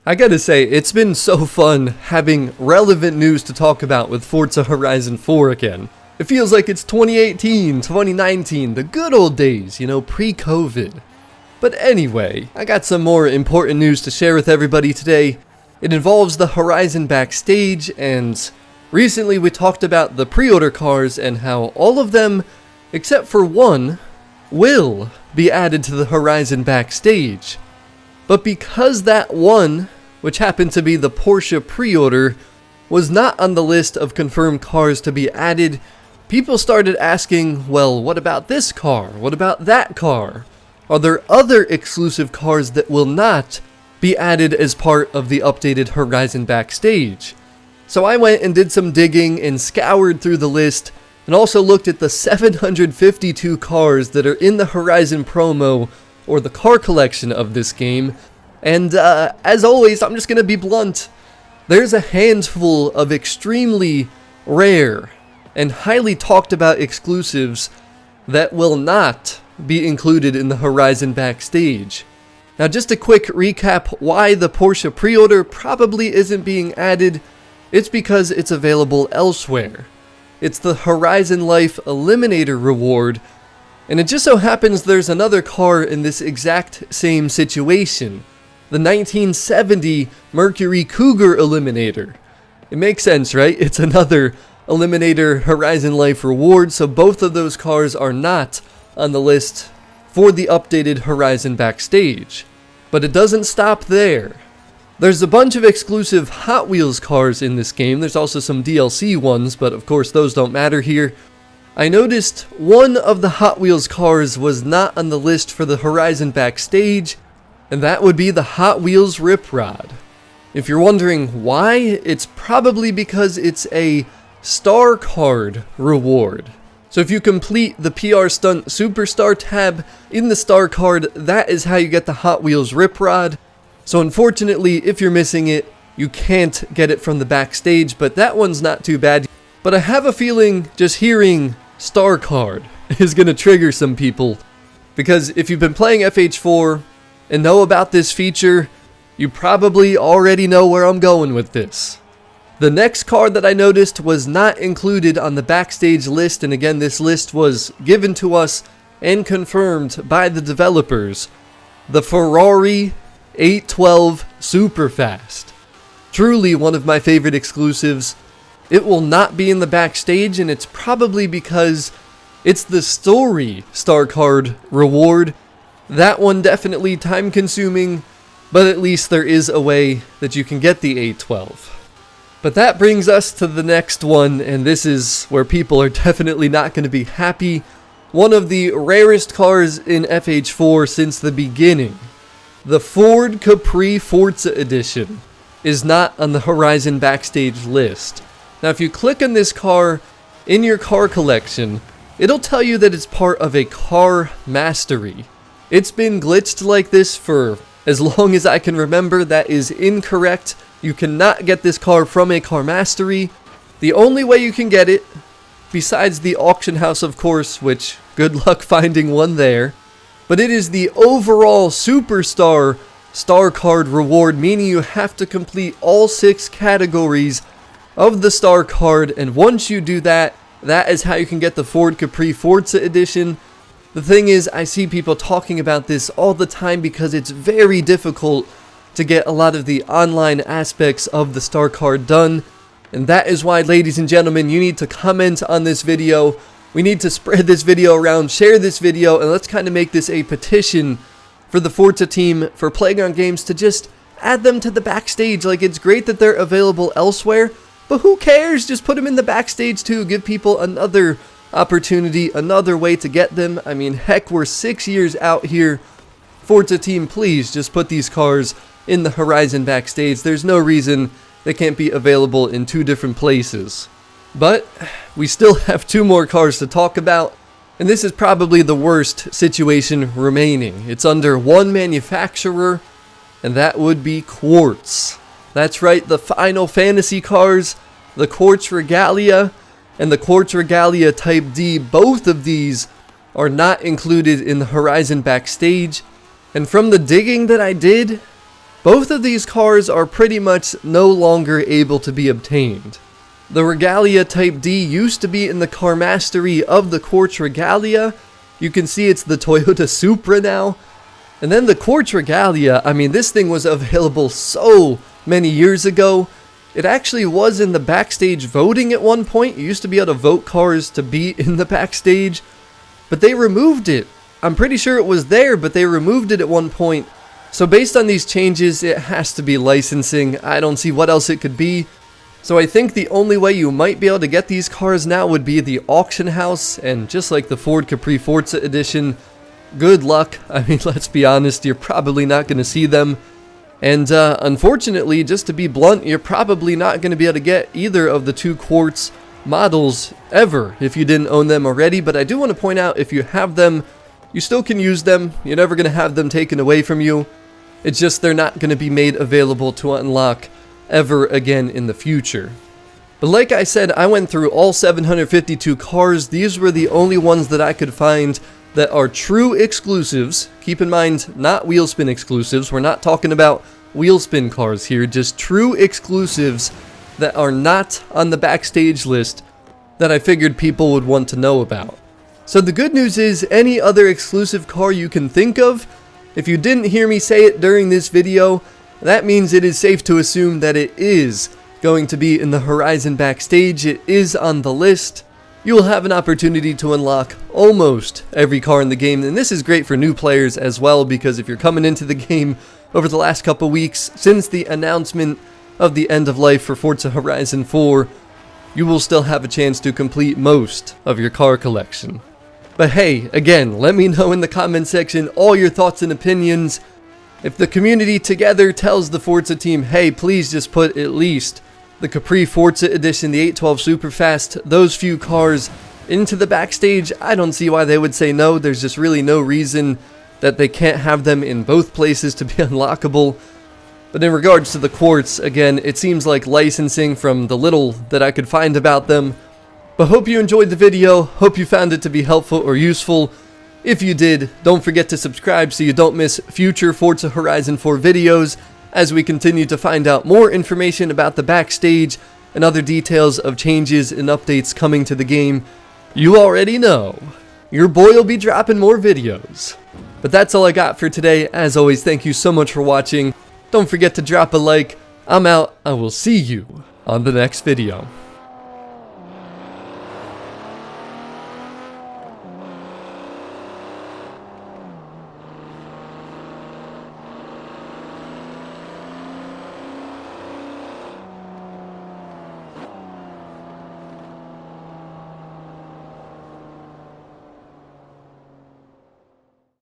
I gotta say, it's been so fun having relevant news to talk about with Forza Horizon 4 again. It feels like it's 2018, 2019, the good old days, pre-COVID. But anyway, I got some more important news to share with everybody today. It involves the Horizon Backstage, and recently we talked about the pre-order cars and how all of them, except for one, will be added to the Horizon Backstage. But because that one, which happened to be the Porsche pre-order, was not on the list of confirmed cars to be added, people started asking, well, what about this car? What about that car? Are there other exclusive cars that will not be added as part of the updated Horizon Backstage? So I went and did some digging and scoured through the list, and also looked at the 752 cars that are in the Horizon promo, or the car collection of this game, and as always, I'm just gonna be blunt. There's a handful of extremely rare and highly talked about exclusives that will not be included in the Horizon Backstage. Now, just a quick recap why the Porsche pre-order probably isn't being added. It's because it's available elsewhere. It's the Horizon Life Eliminator reward, and it just so happens there's another car in this exact same situation. The 1970 Mercury Cougar Eliminator. It makes sense, right? It's another Eliminator Horizon Life reward, so both of those cars are not on the list for the updated Horizon Backstage. But it doesn't stop there. There's a bunch of exclusive Hot Wheels cars in this game. There's also some DLC ones, but of course those don't matter here. I noticed one of the Hot Wheels cars was not on the list for the Horizon Backstage, and that would be the Hot Wheels Rip Rod. If you're wondering why, it's probably because it's a Star Card reward. So if you complete the PR Stunt Superstar tab in the Star Card, that is how you get the Hot Wheels Rip Rod. So unfortunately, if you're missing it, you can't get it from the Backstage, but that one's not too bad. But I have a feeling just hearing Star Card is going to trigger some people, because if you've been playing FH4 and know about this feature, you probably already know where I'm going with this. The next car that I noticed was not included on the Backstage list, and again, this list was given to us and confirmed by the developers. The Ferrari 812 Superfast. Truly one of my favorite exclusives. It will not be in the Backstage, and it's probably because it's the story Star Card reward. That one definitely time consuming, but at least there is a way that you can get the 812. But that brings us to the next one, and this is where people are definitely not going to be happy. One of the rarest cars in FH4 since the beginning. The Ford Capri Forza Edition is not on the Horizon Backstage list. Now, if you click on this car in your car collection, it'll tell you that it's part of a car mastery. It's been glitched like this for as long as I can remember. That is incorrect. You cannot get this car from a car mastery. The only way you can get it, besides the auction house of course, which good luck finding one there, but it is the overall Superstar Star Card reward, meaning you have to complete all 6 categories of the Star Card, and once you do that, that is how you can get the Ford Capri Forza Edition. The thing is, I see people talking about this all the time because it's very difficult to get a lot of the online aspects of the Star Card done, and that is why, ladies and gentlemen, you need to comment on this video. We need to spread this video around, share this video, and let's kind of make this a petition for the Forza team, for Playground Games, to just add them to the Backstage. Like, it's great that they're available elsewhere, but who cares? Just put them in the Backstage too. Give people another opportunity, another way to get them. I mean, heck, we're 6 years out here. Forza team, please just put these cars in the Horizon Backstage. There's no reason they can't be available in 2 different places. But we still have 2 more cars to talk about, and this is probably the worst situation remaining. It's under one manufacturer, and that would be Quartz. That's right, the Final Fantasy cars, the Quartz Regalia and the Quartz Regalia Type D. Both of these are not included in the Horizon Backstage, and from the digging that I did, Both of these cars are pretty much no longer able to be obtained. The Regalia Type D used to be in the car mastery of the Quartz Regalia. You can see it's the Toyota Supra now. And then the Quartz Regalia, I mean, this thing was available so many years ago. It actually was in the Backstage voting at one point. You used to be able to vote cars to be in the Backstage, but they removed it. I'm pretty sure it was there, but they removed it at one point. So based on these changes, it has to be licensing. I don't see what else it could be. So I think the only way you might be able to get these cars now would be the auction house, and just like the Ford Capri Forza edition, good luck. I mean, let's be honest, you're probably not going to see them. And unfortunately, just to be blunt, you're probably not going to be able to get either of the two Quartz models ever if you didn't own them already. But I do want to point out, if you have them, you still can use them. You're never going to have them taken away from you. It's just they're not going to be made available to unlock ever again in the future. But like I said, I went through all 752 cars. These were the only ones that I could find that are true exclusives. Keep in mind, not wheel spin exclusives. We're not talking about wheel spin cars here, just true exclusives that are not on the Backstage list that I figured people would want to know about. So the good news is, any other exclusive car you can think of, if you didn't hear me say it during this video, that means it is safe to assume that it is going to be in the Horizon Backstage. It is on the list. You will have an opportunity to unlock almost every car in the game, and this is great for new players as well, because if you're coming into the game over the last couple weeks since the announcement of the end of life for Forza Horizon 4, you will still have a chance to complete most of your car collection. But hey, again, let me know in the comment section all your thoughts and opinions. If the community together tells the Forza team, hey, please just put at least the Capri Forza Edition, the 812 Superfast, those few cars into the Backstage, I don't see why they would say no. There's just really no reason that they can't have them in both places to be unlockable. But in regards to the Quartz, again, it seems like licensing from the little that I could find about them. But hope you enjoyed the video, hope you found it to be helpful or useful. If you did, don't forget to subscribe so you don't miss future Forza Horizon 4 videos as we continue to find out more information about the Backstage and other details of changes and updates coming to the game. You already know, your boy will be dropping more videos. But that's all I got for today. As always, thank you so much for watching. Don't forget to drop a like. I'm out. I will see you on the next video.